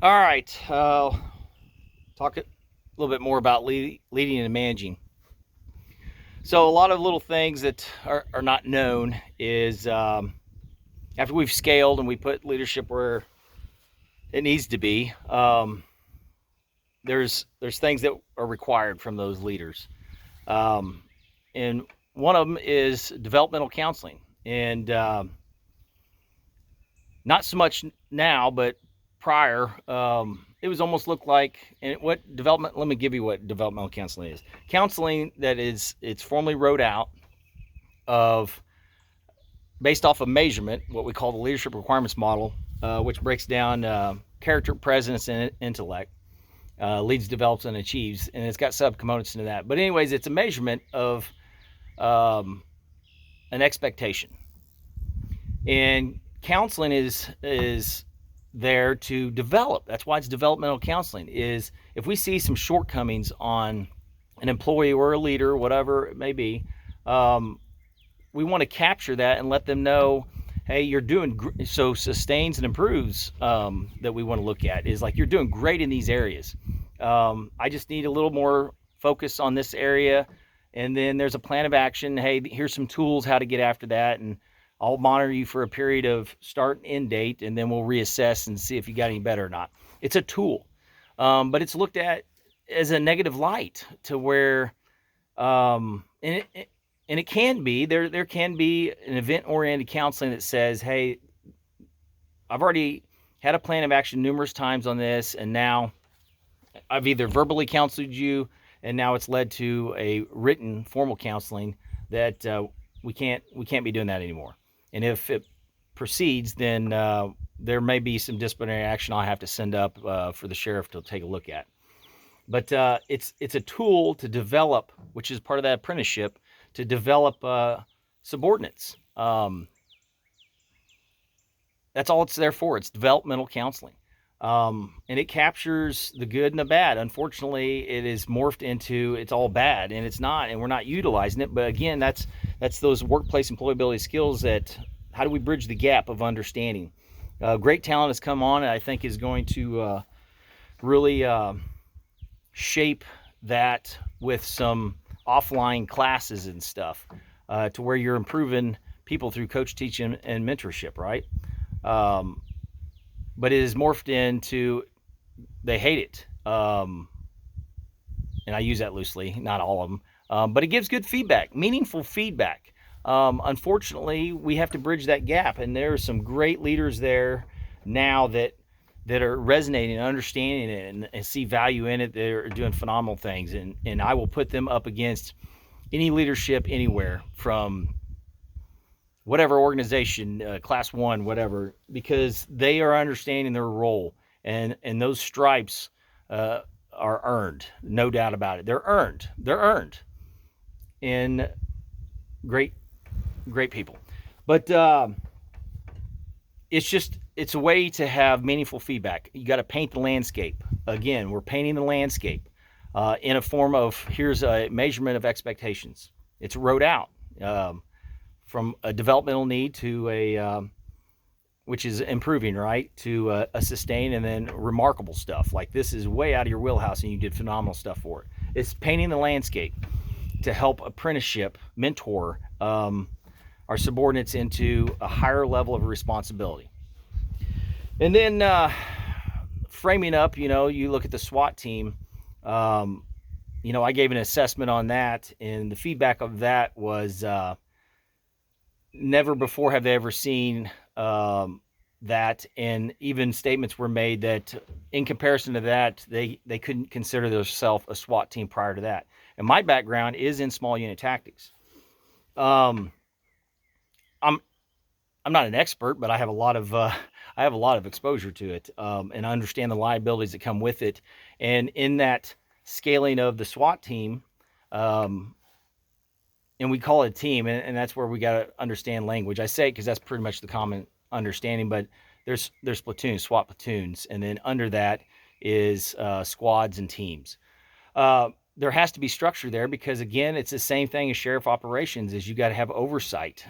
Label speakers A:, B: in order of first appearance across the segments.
A: All right. Talk a little bit more about leading and managing. So, a lot of little things that are not known is after we've scaled and we put leadership where it needs to be, there's things that are required from those leaders. Um, and one of them is developmental counseling. And not so much now, but prior, it was almost looked like, and what development, let me give you what developmental counseling is. Counseling that is, it's formally wrote out of, based off of measurement, what we call the leadership requirements model, which breaks down character, presence, and intellect, leads, develops, and achieves, and it's got subcomponents into that. But anyways, it's a measurement of an expectation. And counseling is there to develop. That's why it's developmental counseling. Is if we see some shortcomings on an employee or a leader, whatever it may be, we want to capture that and let them know, hey, you're doing so. Sustains and improves, that we want to look at is like, you're doing great in these areas. I just need a little more focus on this area, and then there's a plan of action. Hey, here's some tools how to get after that, and I'll monitor you for a period of start and end date, and then we'll reassess and see if you got any better or not. It's a tool, but it's looked at as a negative light to where, and it can be, there can be an event-oriented counseling that says, hey, I've already had a plan of action numerous times on this, and now I've either verbally counseled you, and now it's led to a written formal counseling that we can't be doing that anymore. And if it proceeds, then there may be some disciplinary action I'll have to send up for the sheriff to take a look at. But it's a tool to develop, which is part of that apprenticeship, to develop subordinates. That's all it's there for. It's developmental counseling. And it captures the good and the bad. Unfortunately, it is morphed into it's all bad, and it's not, and we're not utilizing it. But again, that's those workplace employability skills that, how do we bridge the gap of understanding? Great talent has come on, and I think is going to really shape that with some offline classes and stuff, to where you're improving people through coach, teaching, and mentorship, right? But it is morphed into, they hate it. And I use that loosely, not all of them. But it gives good feedback, meaningful feedback. Unfortunately, we have to bridge that gap, and there are some great leaders there now that are resonating and understanding it and see value in it. They're doing phenomenal things, and I will put them up against any leadership anywhere, from whatever organization, class 1, whatever, because they are understanding their role, and those stripes are earned, no doubt about it. They're earned in great people. But it's a way to have meaningful feedback. You got to paint the landscape. Again, we're painting the landscape in a form of, here's a measurement of expectations. It's wrote out from a developmental need to a which is improving, right, to a sustain, and then remarkable stuff like, this is way out of your wheelhouse and you did phenomenal stuff for it. It's painting the landscape to help apprenticeship mentor our subordinates into a higher level of responsibility. And then framing up, you look at the SWAT team. I gave an assessment on that, and the feedback of that was never before have they ever seen that, and even statements were made that in comparison to that, they couldn't consider themselves a SWAT team prior to that. And my background is in small unit tactics. I'm not an expert, but I have a lot of exposure to it, and I understand the liabilities that come with it. And in that scaling of the SWAT team, and we call it a team, and that's where we got to understand language. I say it because that's pretty much the common understanding, but there's platoons, SWAT platoons, and then under that is squads and teams. There has to be structure there, because again, it's the same thing as sheriff operations, is you got to have oversight.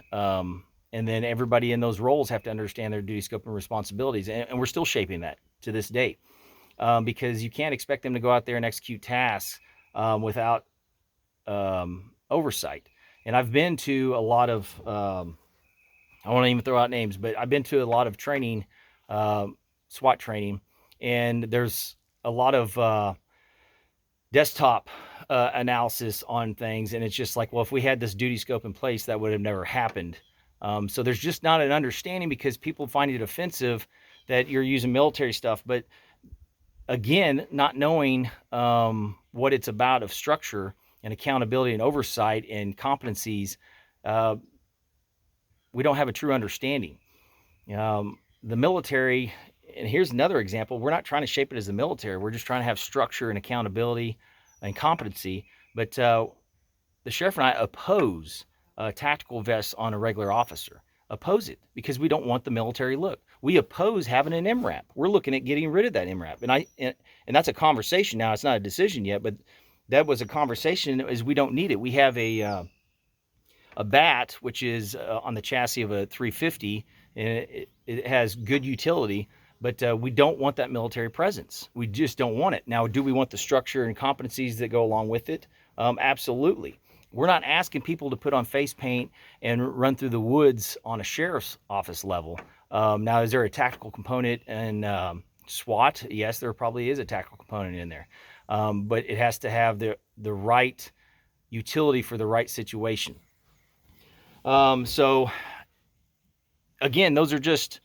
A: And then everybody in those roles have to understand their duty, scope, and responsibilities. And we're still shaping that to this date. because you can't expect them to go out there and execute tasks without oversight. And I've been to a lot of, I won't even throw out names, but I've been to a lot of training, SWAT training, and there's a lot of desktop analysis on things, and it's just like, well, if we had this duty scope in place, that would have never happened. So there's just not an understanding, because people find it offensive that you're using military stuff. But again, not knowing what it's about of structure and accountability and oversight and competencies, we don't have a true understanding. The military, and here's another example, we're not trying to shape it as the military. We're just trying to have structure and accountability and competency. But the sheriff and I oppose tactical vests on a regular officer. Oppose it, because we don't want the military look. We oppose having an MRAP. We're looking at getting rid of that MRAP. And that's a conversation now. It's not a decision yet, but that was a conversation, is we don't need it. We have a BAT, which is on the chassis of a 350, and it has good utility, but we don't want that military presence. We just don't want it. Now, do we want the structure and competencies that go along with it? Absolutely. We're not asking people to put on face paint and run through the woods on a sheriff's office level. Now, is there a tactical component in SWAT? Yes, there probably is a tactical component in there, but it has to have the right utility for the right situation. So again, those are just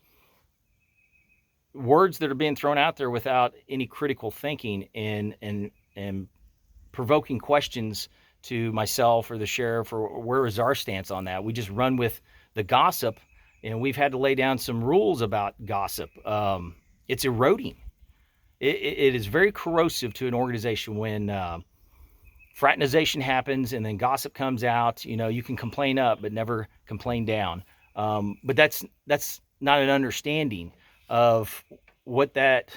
A: words that are being thrown out there without any critical thinking and provoking questions to myself or the sheriff, or where is our stance on that. We just run with the gossip, and we've had to lay down some rules about gossip. It's eroding. It is very corrosive to an organization when fraternization happens and then gossip comes out. You can complain up, but never complain down. But that's not an understanding of what that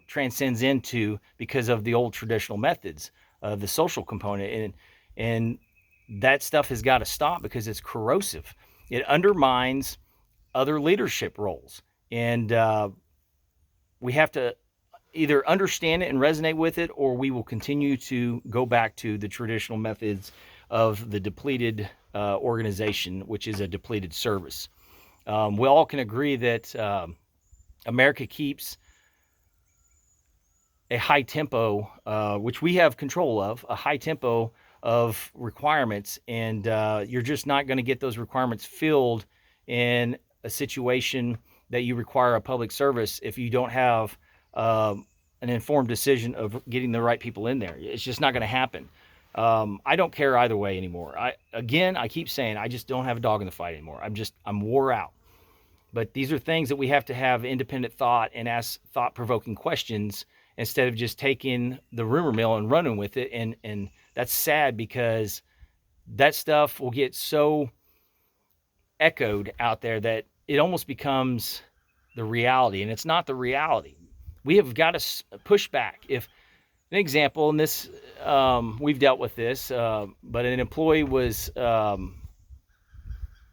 A: transcends into, because of the old traditional methods of the social component. And that stuff has got to stop, because it's corrosive. It undermines other leadership roles. And we have to either understand it and resonate with it, or we will continue to go back to the traditional methods of the depleted organization, which is a depleted service. We all can agree that America keeps a high tempo, which we have control of, a high tempo of requirements, and you're just not going to get those requirements filled in a situation that you require a public service if you don't have an informed decision of getting the right people in there. It's just not going to happen. I don't care either way anymore. I keep saying, I just don't have a dog in the fight anymore. I'm wore out. But these are things that we have to have independent thought and ask thought-provoking questions, instead of just taking the rumor mill and running with it. And that's sad, because that stuff will get so echoed out there that it almost becomes the reality, and it's not the reality. We have got to push back. If an example, and this we've dealt with this, but an employee was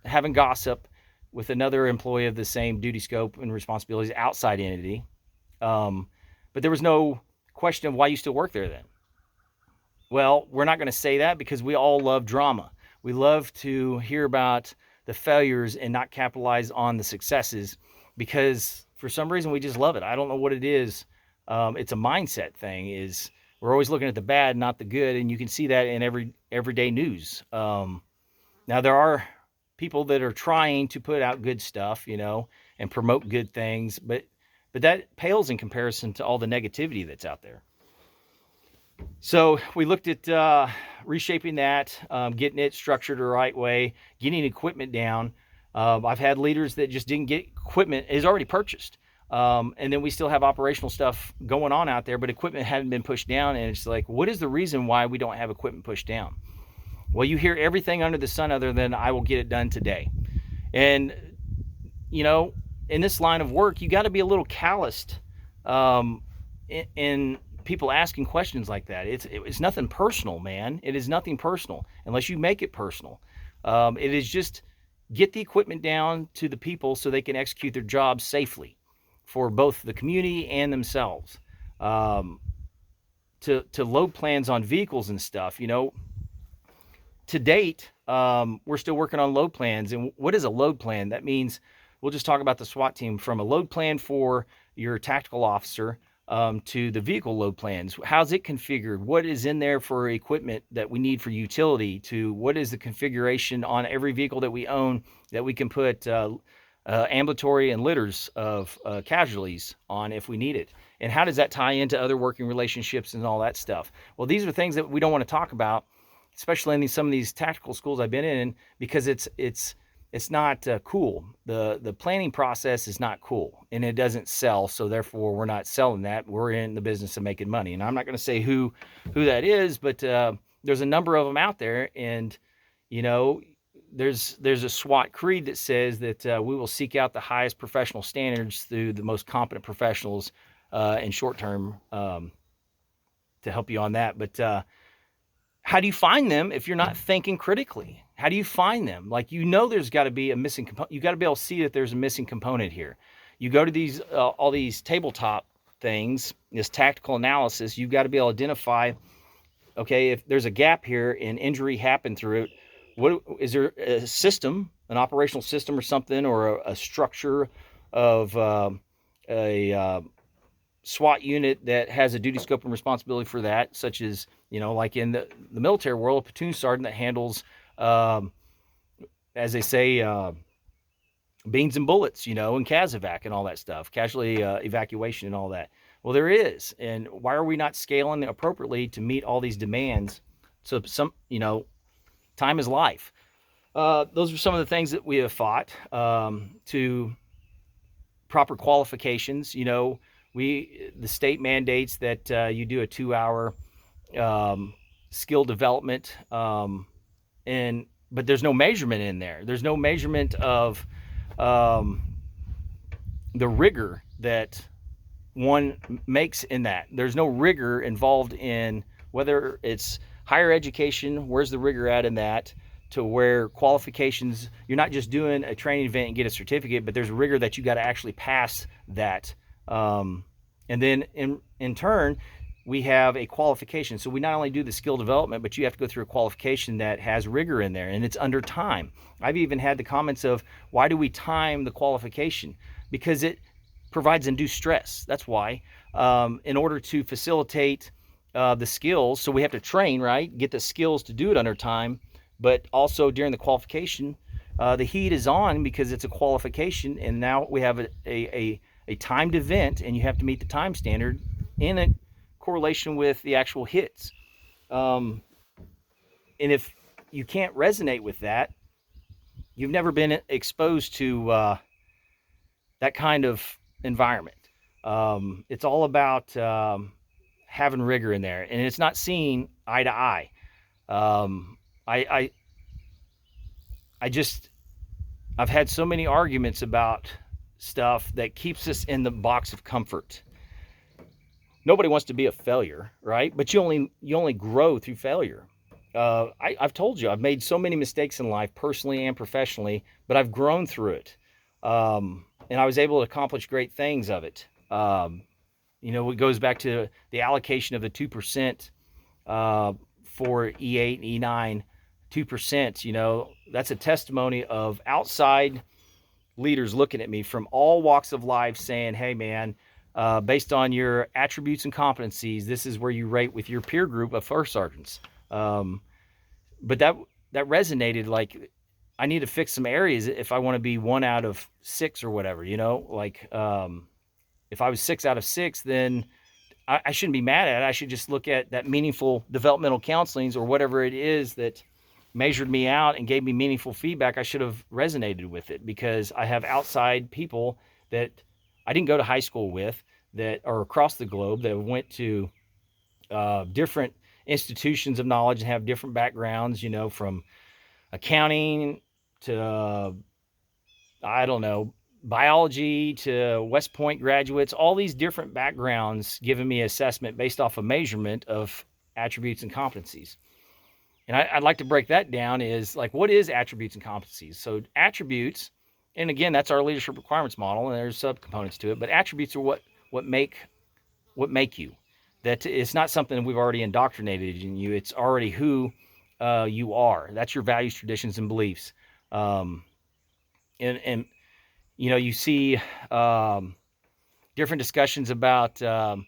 A: having gossip with another employee of the same duty scope and responsibilities outside entity, but there was no question of why you still work there then. Well, we're not going to say that, because we all love drama. We love to hear about the failures and not capitalize on the successes, because for some reason we just love it. I don't know what it is. It's a mindset thing. Is we're always looking at the bad, not the good, and you can see that in everyday news. Now, there are people that are trying to put out good stuff, and promote good things, but that pales in comparison to all the negativity that's out there. So we looked at reshaping that, getting it structured the right way, getting equipment down. I've had leaders that just didn't get equipment, is already purchased. And then we still have operational stuff going on out there, but equipment hadn't been pushed down. And it's like, what is the reason why we don't have equipment pushed down? Well, you hear everything under the sun other than I will get it done today. And, in this line of work, you got to be a little calloused in people asking questions like that. It's nothing personal, man. It is nothing personal unless you make it personal. It is just get the equipment down to the people so they can execute their jobs safely for both the community and themselves. um, to load plans on vehicles and stuff. To date, we're still working on load plans. And what is a load plan? That means we'll just talk about the SWAT team, from a load plan for your tactical officer to the vehicle load plans. How's it configured? What is in there for equipment that we need for utility? To what is the configuration on every vehicle that we own that we can put ambulatory and litters of casualties on if we need it? And how does that tie into other working relationships and all that stuff? Well, these are things that we don't want to talk about, especially in some of these tactical schools I've been in, because it's not cool. The planning process is not cool, and it doesn't sell. So therefore, we're not selling that. We're in the business of making money, and I'm not going to say who that is, but there's a number of them out there, and there's a SWAT creed that says that we will seek out the highest professional standards through the most competent professionals in short term to help you on that. But how do you find them if you're not thinking critically? How do you find them? Like, there's got to be a missing component. You got to be able to see that there's a missing component here. You go to these all these tabletop things, this tactical analysis. You've got to be able to identify, okay, if there's a gap here and injury happened through it, what is there a system, an operational system or something, or a structure of a SWAT unit that has a duty scope and responsibility for that, such as, like in the military world, a platoon sergeant that handles, as they say, beans and bullets, and CASEVAC and all that stuff, casualty evacuation and all that. Well, there is. And why are we not scaling appropriately to meet all these demands? So time is life. Those are some of the things that we have fought to proper qualifications. The state mandates that you do a 2-hour skill development, but there's no measurement in there. There's no measurement of the rigor that one makes in that. There's no rigor involved in whether it's higher education. Where's the rigor at in that? To where qualifications, you're not just doing a training event and get a certificate, but there's rigor that you got to actually pass that. And then in turn, we have a qualification. So we not only do the skill development, but you have to go through a qualification that has rigor in there, and it's under time. I've even had the comments of, why do we time the qualification? Because it provides undue stress. That's why. In order to facilitate the skills, so we have to train, right? Get the skills to do it under time, but also during the qualification, the heat is on because it's a qualification, and now we have a timed event, and you have to meet the time standard in a correlation with the actual hits. And if you can't resonate with that, you've never been exposed to that kind of environment. It's all about having rigor in there, and it's not seen eye to eye. I've had so many arguments about stuff that keeps us in the box of comfort. Nobody wants to be a failure, right? But you only grow through failure. I've told you, I've made so many mistakes in life, personally and professionally, but I've grown through it. And I was able to accomplish great things of it. It goes back to the allocation of the 2% for E8 and E9, 2%, that's a testimony of outside leaders looking at me from all walks of life saying, hey man, based on your attributes and competencies, this is where you rate with your peer group of first sergeants. But that resonated. Like, I need to fix some areas if I want to be 1 out of 6 or whatever, if I was 6 out of 6, then I shouldn't be mad at it. I should just look at that meaningful developmental counselings or whatever it is that measured me out and gave me meaningful feedback. I should have resonated with it, because I have outside people that I didn't go to high school with, that are across the globe, that went to different institutions of knowledge and have different backgrounds, from accounting to, biology to West Point graduates, all these different backgrounds giving me assessment based off a measurement of attributes and competencies. And I'd like to break that down is, like, what is attributes and competencies? So attributes, and again, that's our leadership requirements model, and there's subcomponents to it, but attributes are what make make you. That it's not something we've already indoctrinated in you. It's already who you are. That's your values, traditions, and beliefs. And you see different discussions about the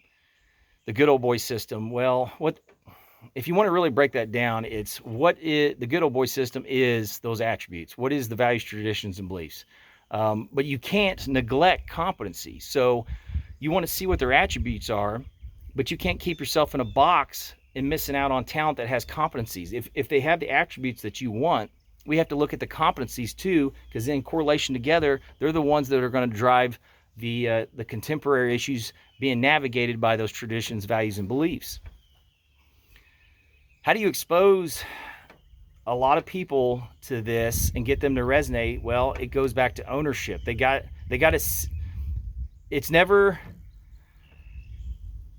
A: good old boy system. Well, what if you want to really break that down? It's the good old boy system is those attributes. What is the values, traditions, and beliefs? But you can't neglect competency. So you want to see what their attributes are, but you can't keep yourself in a box and missing out on talent that has competencies. If they have the attributes that you want, we have to look at the competencies too, because in correlation together, they're the ones that are going to drive the contemporary issues being navigated by those traditions, values, and beliefs. How do you expose a lot of people to this and get them to resonate? Well, it goes back to ownership. They got to, it's never,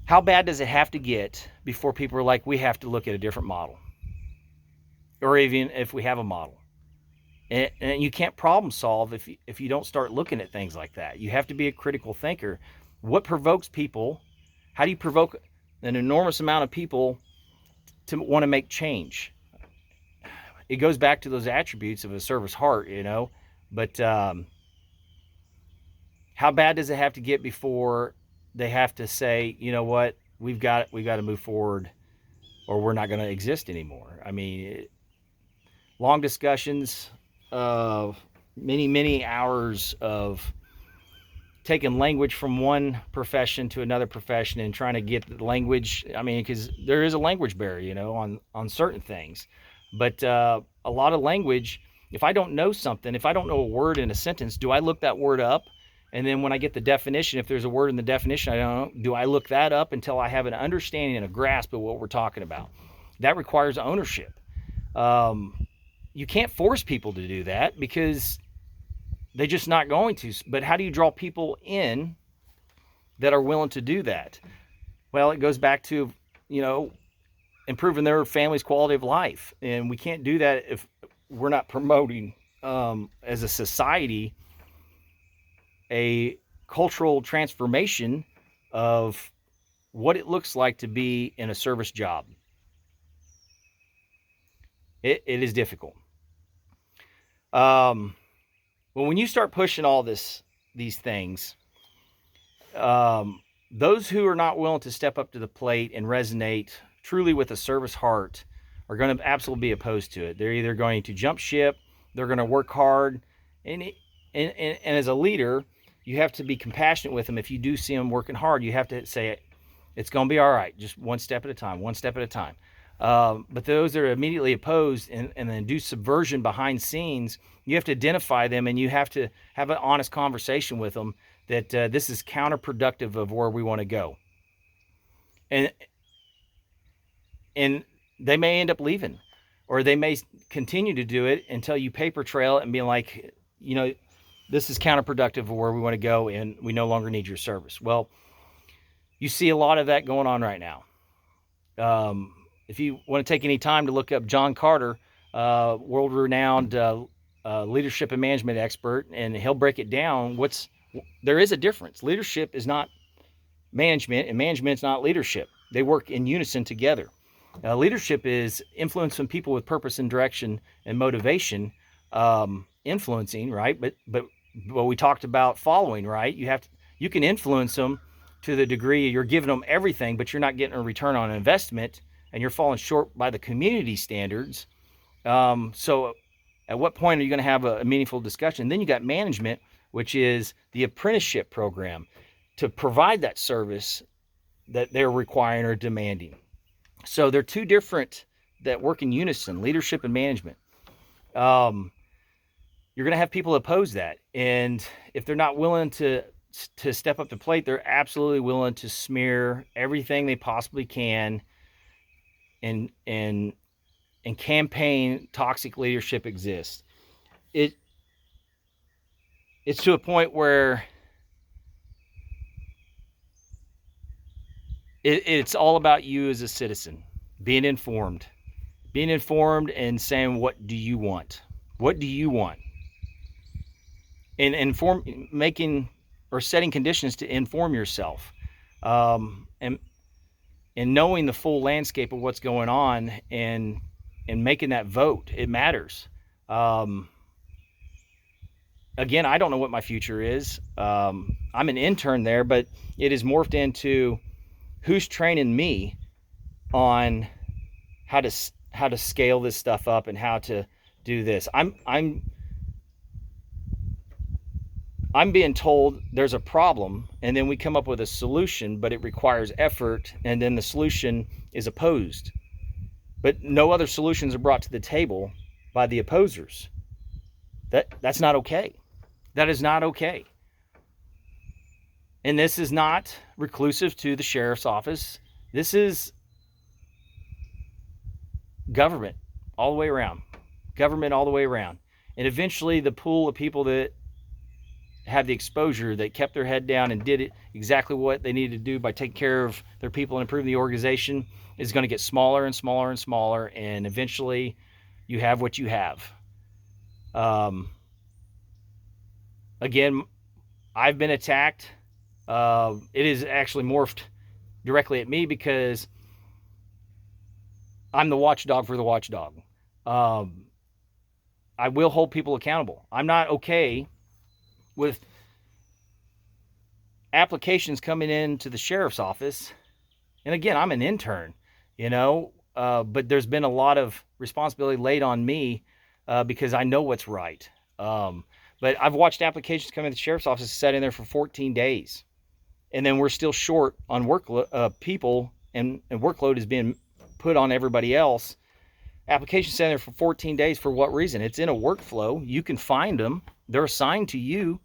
A: how bad does it have to get before people are like, we have to look at a different model? Or even if we have a model. And you can't problem solve if you don't start looking at things like that. You have to be a critical thinker. What provokes people? How do you provoke an enormous amount of people to want to make change? It goes back to those attributes of a service heart, but how bad does it have to get before they have to say, you know what, we've got to move forward, or we're not going to exist anymore? I mean, long discussions of many hours of taking language from one profession to another profession and trying to get the language. I mean, because there is a language barrier, on certain things. But a lot of language, if I don't know something, if I don't know a word in a sentence, do I look that word up? And then when I get the definition, if there's a word in the definition I don't know, do I look that up until I have an understanding and a grasp of what we're talking about? That requires ownership. You can't force people to do that because they're just not going to. But how do you draw people in that are willing to do that? Well, it goes back to, improving their family's quality of life. And we can't do that if we're not promoting, as a society, a cultural transformation of what it looks like to be in a service job. It is difficult. Well, when you start pushing all these things, those who are not willing to step up to the plate and resonate truly with a service heart are going to absolutely be opposed to it. They're either going to jump ship, they're going to work hard, and as a leader, you have to be compassionate with them. If you do see them working hard, you have to say, it's going to be all right, just one step at a time. But those that are immediately opposed and then do subversion behind scenes, you have to identify them, and you have to have an honest conversation with them that this is counterproductive of where we want to go. And they may end up leaving, or they may continue to do it until you paper trail it and be like, this is counterproductive of where we want to go, and we no longer need your service. Well, you see a lot of that going on right now. If you want to take any time to look up John Carter, world-renowned leadership and management expert, and he'll break it down. There is a difference. Leadership is not management, and management is not leadership. They work in unison together. Leadership is influencing people with purpose and direction and motivation, influencing, right? But we talked about following, right? You can influence them to the degree you're giving them everything, but you're not getting a return on investment, and you're falling short by the community standards. So at what point are you going to have a meaningful discussion? Then you got management, which is the apprenticeship program to provide that service that they're requiring or demanding. So they're two different that work in unison, leadership and management. You're going to have people oppose that. And if they're not willing to step up to plate, they're absolutely willing to smear everything they possibly can and campaign toxic leadership exists. It's to a point where it's all about you as a citizen, being informed and saying, what do you want? What do you want? And making or setting conditions to inform yourself. And knowing the full landscape of what's going on and making that vote, it matters. Again, I don't know what my future is. I'm an intern there, but it is morphed into who's training me on how to scale this stuff up and how to do this. I'm being told there's a problem, and then we come up with a solution, but it requires effort, and then the solution is opposed. But no other solutions are brought to the table by the opposers. That's not okay. That is not okay. And this is not reclusive to the sheriff's office. This is government all the way around. Government all the way around. And eventually the pool of people that have the exposure, that kept their head down and did it exactly what they needed to do by taking care of their people and improving the organization, is going to get smaller and smaller and smaller, and eventually you have what you have. Again, I've been attacked. It is actually morphed directly at me because I'm the watchdog for the watchdog. I will hold people accountable. I'm not okay with applications coming into the sheriff's office. And again, I'm an intern, but there's been a lot of responsibility laid on me because I know what's right. But I've watched applications come into the sheriff's office set in there for 14 days. And then we're still short on people, and workload is being put on everybody else. Applications set in there for 14 days for what reason? It's in a workflow. You can find them. They're assigned to you.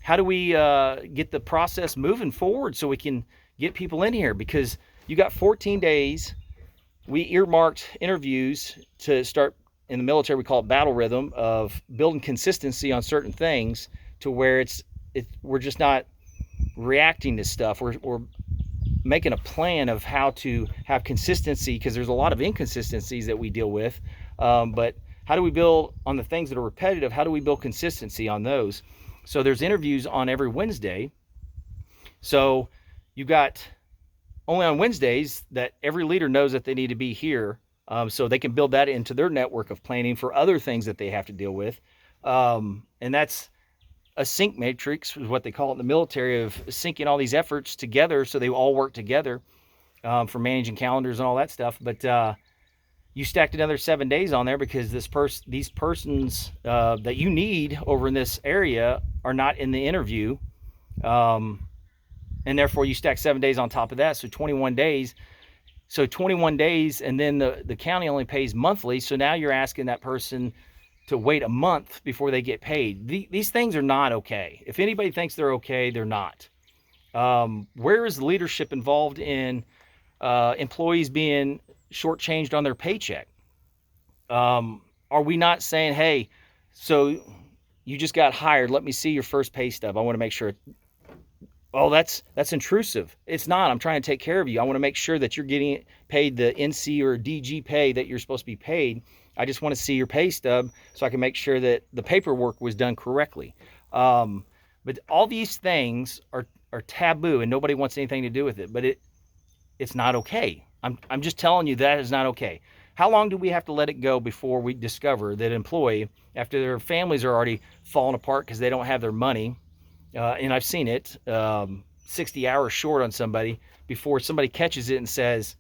A: How do we get the process moving forward so we can get people in here? Because you got 14 days. We earmarked interviews to start. In the military, we call it battle rhythm, of building consistency on certain things to where we're just not reacting to stuff. We're making a plan of how to have consistency, because there's a lot of inconsistencies that we deal with. But how do we build on the things that are repetitive? How do we build consistency on those? So there's interviews on every Wednesday. So you got only on Wednesdays that every leader knows that they need to be here. So they can build that into their network of planning for other things that they have to deal with. And that's a sync matrix, is what they call it in the military, of syncing all these efforts together so they all work together for managing calendars and all that stuff. But you stacked another 7 days on there because these persons that you need over in this area are not in the interview. And therefore you stack 7 days on top of that. So 21 days. So 21 days, and then the county only pays monthly. So now you're asking that person to wait a month before they get paid. These things are not okay. If anybody thinks they're okay, they're not. Where is the leadership involved in employees being shortchanged on their paycheck? Are we not saying, hey, so you just got hired, let me see your first pay stub. I want to make sure. Oh, that's intrusive. It's not. I'm trying to take care of you. I want to make sure that you're getting paid the NC or DG pay that you're supposed to be paid. I just want to see your pay stub so I can make sure that the paperwork was done correctly. But all these things are taboo, and nobody wants anything to do with it. But it's not okay. I'm just telling you that is not okay. How long do we have to let it go before we discover that an employee, after their families are already falling apart because they don't have their money, and I've seen it, 60 hours short on somebody, before somebody catches it and says,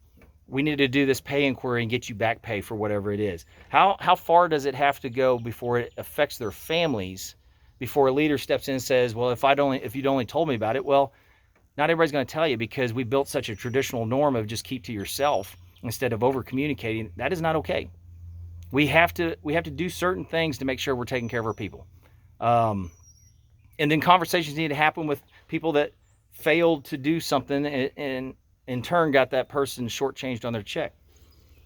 A: we need to do this pay inquiry and get you back pay for whatever it is? How far does it have to go before it affects their families, before a leader steps in and says, well, if you'd only told me about it? Well, not everybody's going to tell you, because we built such a traditional norm of just keep to yourself instead of over communicating. That is not okay. We have to do certain things to make sure we're taking care of our people. And then conversations need to happen with people that failed to do something and in turn got that person shortchanged on their check.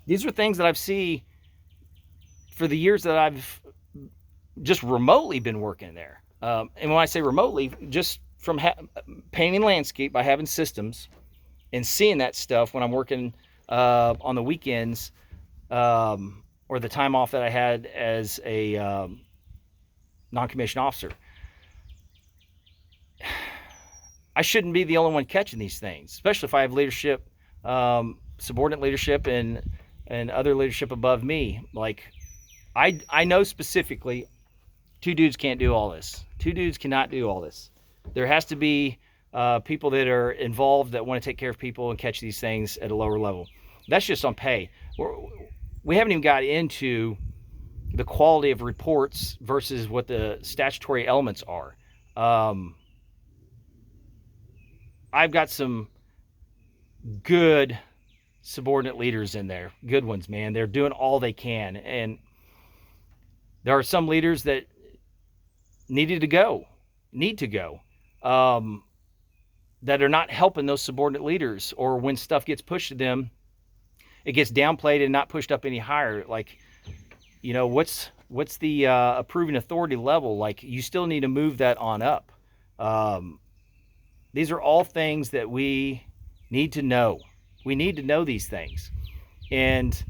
A: These are things that I've seen for the years that I've just remotely been working there. And when I say remotely, just from painting landscape by having systems and seeing that stuff when I'm working on the weekends or the time off that I had as a non-commissioned officer. I shouldn't be the only one catching these things, especially if I have leadership, subordinate leadership, and other leadership above me. Like, I know specifically, two dudes can't do all this. Two dudes cannot do all this. There has to be people that are involved that want to take care of people and catch these things at a lower level. That's just on pay. We haven't even got into the quality of reports versus what the statutory elements are. I've got some good subordinate leaders in there, good ones, man. They're doing all they can, and there are some leaders that need to go, that are not helping those subordinate leaders, or when stuff gets pushed to them, it gets downplayed and not pushed up any higher. Like, you know, what's the approving authority level? Like, you still need to move that on up. These are all things that we need to know. We need to know these things. And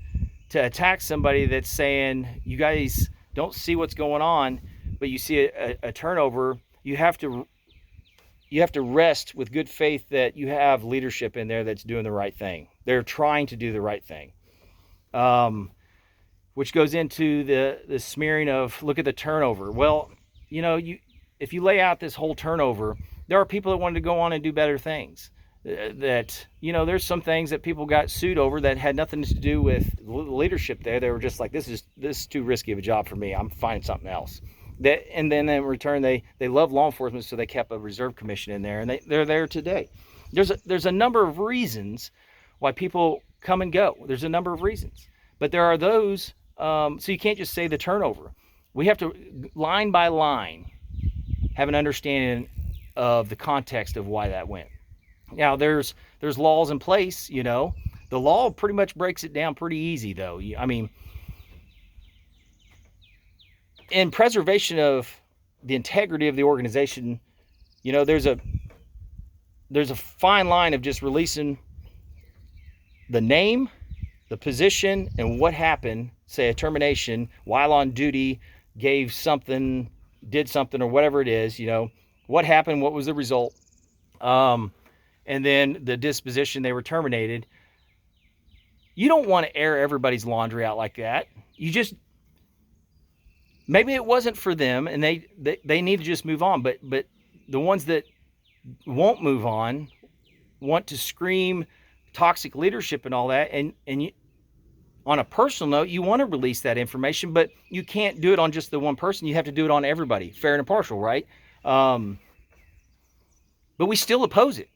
A: to attack somebody that's saying, you guys don't see what's going on, but you see a turnover, you have to rest with good faith that you have leadership in there that's doing the right thing. They're trying to do the right thing. Which goes into the smearing of, look at the turnover. Well, you know, if you lay out this whole turnover, there are people that wanted to go on and do better things. That, you know, there's some things that people got sued over that had nothing to do with leadership there. They were just like, this is too risky of a job for me. I'm finding something else. And then in return, they love law enforcement, so they kept a reserve commission in there, and they're there today. There's a number of reasons why people come and go. There's a number of reasons, but there are those. So you can't just say the turnover. We have to, line by line, have an understanding of the context of why that went. Now, there's laws in place. You know, the law pretty much breaks it down pretty easy, though. I mean, in preservation of the integrity of the organization, you know, there's a fine line of just releasing the name, the position, and what happened, say a termination while on duty, gave something, did something, or whatever it is, you know, what happened, what was the result, and then the disposition, they were terminated. You don't want to air everybody's laundry out like that. You just, maybe it wasn't for them and they need to just move on, but the ones that won't move on want to scream toxic leadership and all that, and you, on a personal note, you want to release that information, but you can't do it on just the one person. You have to do it on everybody, fair and impartial, right? But we still oppose it.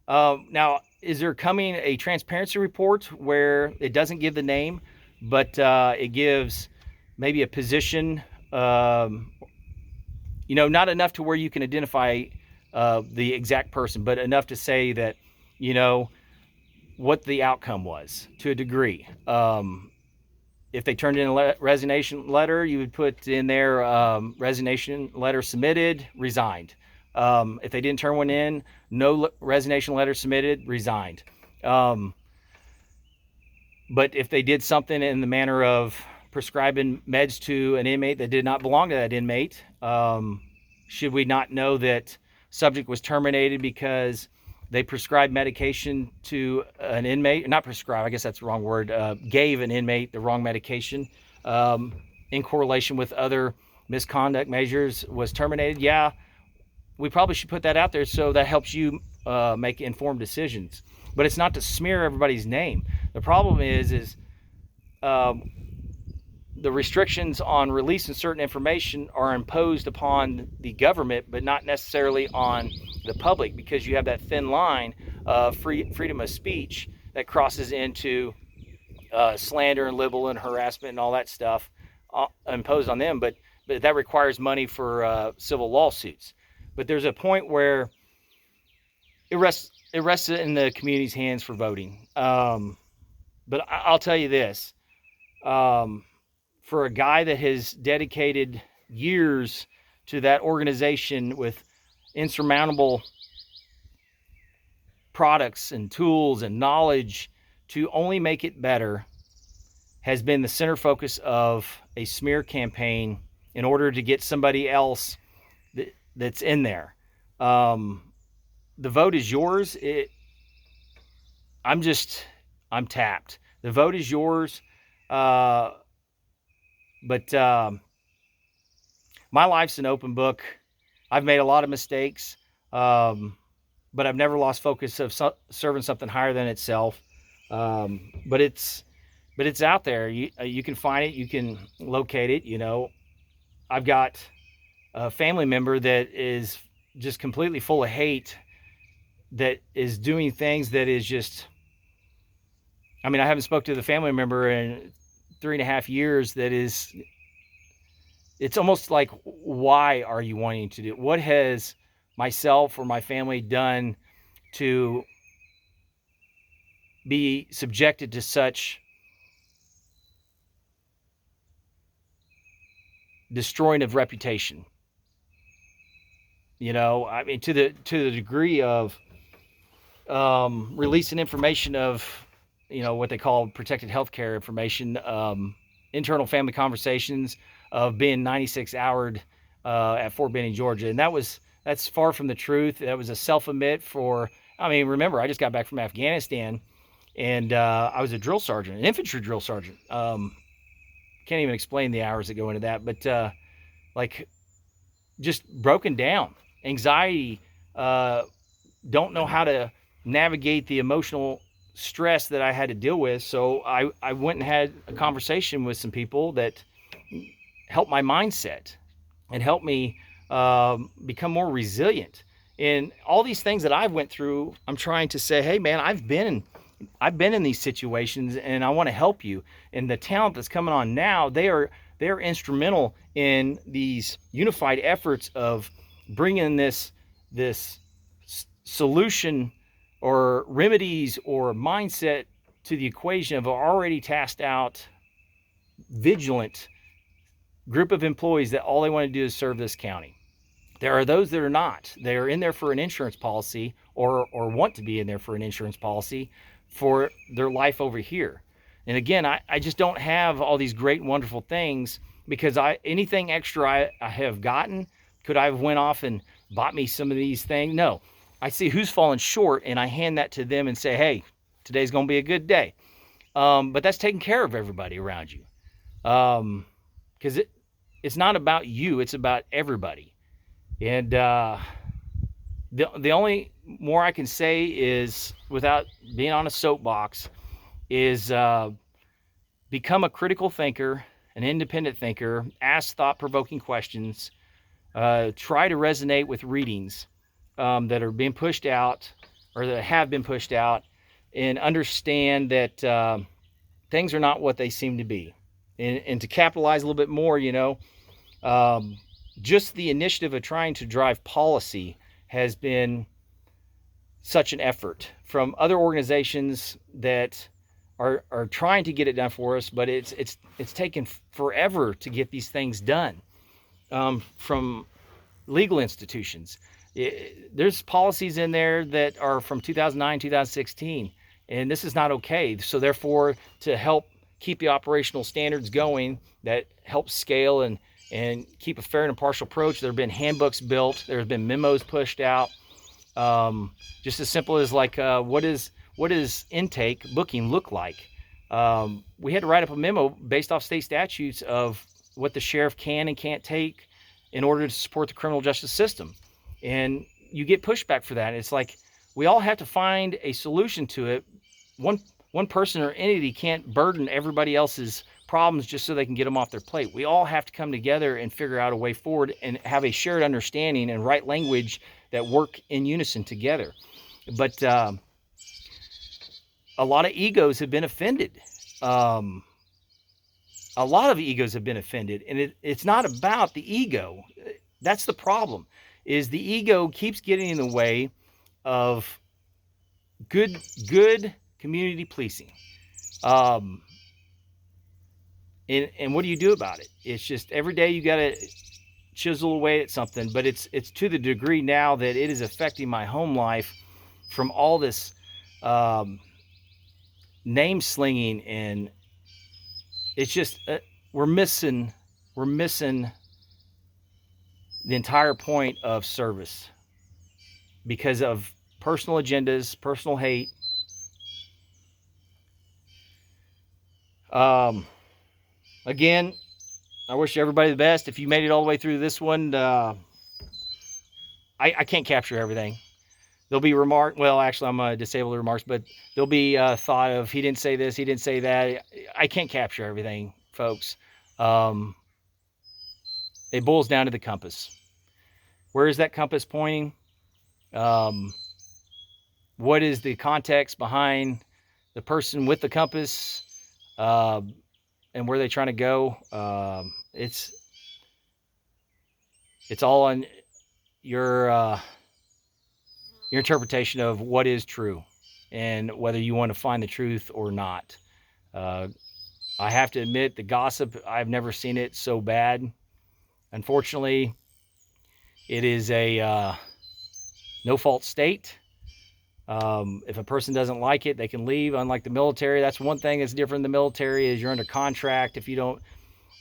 A: Now, is there coming a transparency report where it doesn't give the name, but it gives maybe a position, you know, not enough to where you can identify the exact person, but enough to say that, you know, what the outcome was to a degree. If they turned in a resignation letter, you would put in there resignation letter submitted, resigned. If they didn't turn one in, no resignation letter submitted, resigned. But if they did something in the manner of prescribing meds to an inmate that did not belong to that inmate, should we not know that subject was terminated because they prescribed medication to an inmate? Not prescribe, I guess that's the wrong word. Gave an inmate the wrong medication in correlation with other misconduct measures, was terminated. Yeah, we probably should put that out there so that helps you make informed decisions. But it's not to smear everybody's name. The problem is the restrictions on releasing certain information are imposed upon the government, but not necessarily on the public, because you have that thin line of freedom of speech that crosses into slander and libel and harassment and all that stuff imposed on them. But that requires money for civil lawsuits. But there's a point where it rests in the community's hands for voting. But I'll tell you this. For a guy that has dedicated years to that organization with insurmountable products and tools and knowledge to only make it better, has been the center focus of a smear campaign in order to get somebody else that's in there. the vote is yours. I'm tapped. The vote is yours. Uh, but My life's an open book. I've made a lot of mistakes, but I've never lost focus of serving something higher than itself. But it's out there. You can find it. You can locate it. I've got a family member that is just completely full of hate, that is doing things that is just, I haven't spoke to the family member in 3.5 years. It's almost like, why are you wanting to do it? What has myself or my family done to be subjected to such destroying of reputation? To the degree of releasing information of, what they call protected healthcare information, internal family conversations of being 96-houred at Fort Benning, Georgia. And that's far from the truth. That was a self-admit for, remember, I just got back from Afghanistan, and I was a drill sergeant, an infantry drill sergeant. Can't even explain the hours that go into that, but just broken down, anxiety, don't know how to navigate the emotional stress that I had to deal with. So I went and had a conversation with some people that helped my mindset and helped me become more resilient. And all these things that I've went through, I'm trying to say, hey man, I've been in these situations, and I want to help you. And the talent that's coming on now, they're instrumental in these unified efforts of bringing this solution or remedies or mindset to the equation of an already tasked out, vigilant group of employees that all they want to do is serve this county. There are those that are not. They're in there for an insurance policy, or want to be in there for an insurance policy for their life over here. And again, I just don't have all these great, wonderful things, because anything extra I have gotten, could I have went off and bought me some of these things? No. I see who's falling short, and I hand that to them and say, hey, today's going to be a good day. But that's taking care of everybody around you. Because it's not about you, it's about everybody. And the only more I can say is, without being on a soapbox, is become a critical thinker, an independent thinker, ask thought-provoking questions, try to resonate with readings that are being pushed out, or that have been pushed out, and understand that things are not what they seem to be. And to capitalize a little bit more, just the initiative of trying to drive policy has been such an effort from other organizations that are trying to get it done for us, but it's taken forever to get these things done. From legal institutions, there's policies in there that are from 2009, 2016, and this is not okay. So therefore, to help keep the operational standards going that help scale and keep a fair and impartial approach, there have been handbooks built, there have been memos pushed out, just as simple as what does intake booking look like. We had to write up a memo based off state statutes of what the sheriff can and can't take in order to support the criminal justice system. And you get pushback for that. It's like, we all have to find a solution to it. One person or entity can't burden everybody else's problems just so they can get them off their plate. We all have to come together and figure out a way forward and have a shared understanding and write language that work in unison together. But a lot of egos have been offended. A lot of egos have been offended, and it's not about the ego. That's the problem, is the ego keeps getting in the way of good community policing. And what do you do about it? It's just every day you got to chisel away at something, but it's to the degree now that it is affecting my home life from all this name slinging, and it's just we're missing the entire point of service because of personal agendas, personal hate. Again, I wish everybody the best. If you made it all the way through this one, I can't capture everything. There'll be well, actually, I'm going to disable the remarks, but there'll be thought of, he didn't say this, he didn't say that. I can't capture everything, folks. It boils down to the compass. Where is that compass pointing? What is the context behind the person with the compass, and where they're trying to go? It's all on your interpretation of what is true and whether you want to find the truth or not. I have to admit, the gossip, I've never seen it so bad. Unfortunately, it is a no-fault state. If a person doesn't like it, they can leave. Unlike the military, that's one thing that's different in the military, is you're under contract. If you don't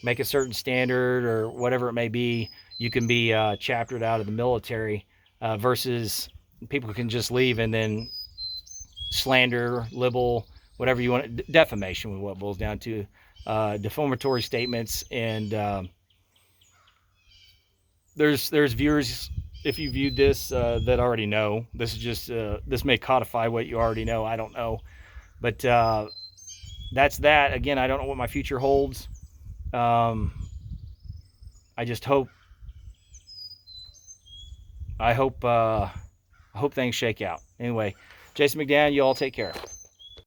A: make a certain standard or whatever it may be, you can be chaptered out of the military, versus people can just leave and then slander, libel, whatever you want. Defamation is what it boils down to. Defamatory statements. And there's viewers, if you viewed this, that already know. This is just this may codify what you already know. I don't know, but that's that. Again, I don't know what my future holds. I just hope. I hope things shake out. Anyway, Jason McDaniel, you all take care.